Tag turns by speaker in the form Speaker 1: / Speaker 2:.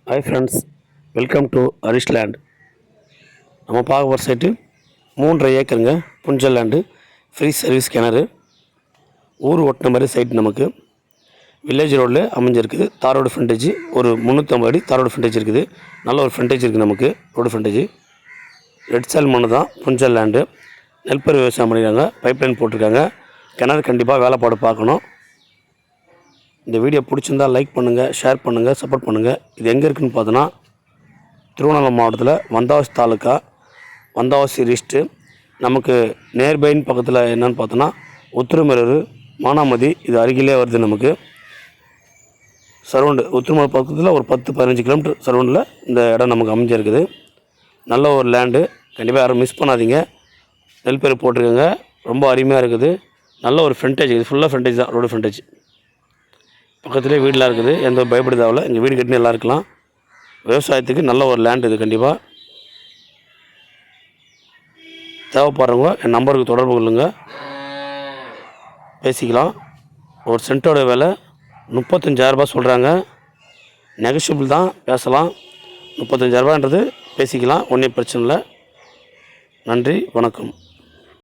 Speaker 1: Hi friends, welcome to Harish land. நம்ம பார்க்க போகிற சைட்டு 3.5 ஏக்கருங்க. புஞ்சல் லேண்டு, ஃப்ரீ சர்வீஸ் கிணறு, ஊர் ஓட்டின மாதிரி சைட்டு. நமக்கு வில்லேஜ் ரோடில் அமைஞ்சிருக்குது. தார் ரோடு ஃப்ரண்டேஜ் ஒரு 350 அடி தார் ரோடு ஃப்ரண்டேஜ் இருக்குது. நல்ல ஒரு ஃப்ரண்டேஜ் இருக்குது நமக்கு. ரோடு ஃப்ரண்டேஜ் ரெட் சால் மண்ணு தான். புஞ்சல் லேண்டு நெல்பயிர் விவசாயம் பண்ணியிருக்காங்க. பைப்லைன் போட்டிருக்காங்க. கிணறு கண்டிப்பாக வேலைப்பாடு பார்க்கணும். இந்த வீடியோ பிடிச்சிருந்தால் லைக் பண்ணுங்கள், ஷேர் பண்ணுங்கள், சப்போர்ட் பண்ணுங்கள். இது எங்கே இருக்குதுன்னு பார்த்தோன்னா திருவண்ணாமலை மாவட்டத்தில் வந்தவாசி தாலுக்கா, வந்தவாசி ரிஸ்ட்டு. நமக்கு நேர்பைன்னு பக்கத்தில் என்னென்னு பார்த்தோன்னா உத்திரமேரூர், மானாமதி, இது அருகிலே வருது. நமக்கு சரௌண்டு உத்திரமேரூர் பக்கத்தில் ஒரு 10-15 கிலோமீட்டர் சரௌண்டில் இந்த இடம் நமக்கு அமைஞ்சிருக்குது. நல்ல ஒரு லேண்டு, கண்டிப்பாக யாரும் மிஸ் பண்ணாதீங்க. நெல்பயிர் போட்டிருக்கேங்க, ரொம்ப அருமையாக இருக்குது. நல்ல ஒரு ஃப்ரண்டேஜ், இது ஃபுல்லாக ஃப்ரண்டேஜ் தான், ரோடு ஃப்ரண்டேஜ். பக்கத்துலேயே வீடெலாம் இருக்குது, எந்த பயப்பட தேவையில்ல. இங்கே வீடு கட்டினு எல்லாம் இருக்கலாம். விவசாயத்துக்கு நல்ல ஒரு லேண்ட் இது. கண்டிப்பாக தேவைப்படுறவங்க என் நம்பருக்கு தொடர்பு கொள்ளுங்க, பேசிக்கலாம். ஒரு சென்ட்டோட விலை 35,000 சொல்கிறாங்க. நெகஷியபிள் தான், பேசலாம். 35,000 பேசிக்கலாம், ஒன்றும் பிரச்சனை இல்லை. நன்றி, வணக்கம்.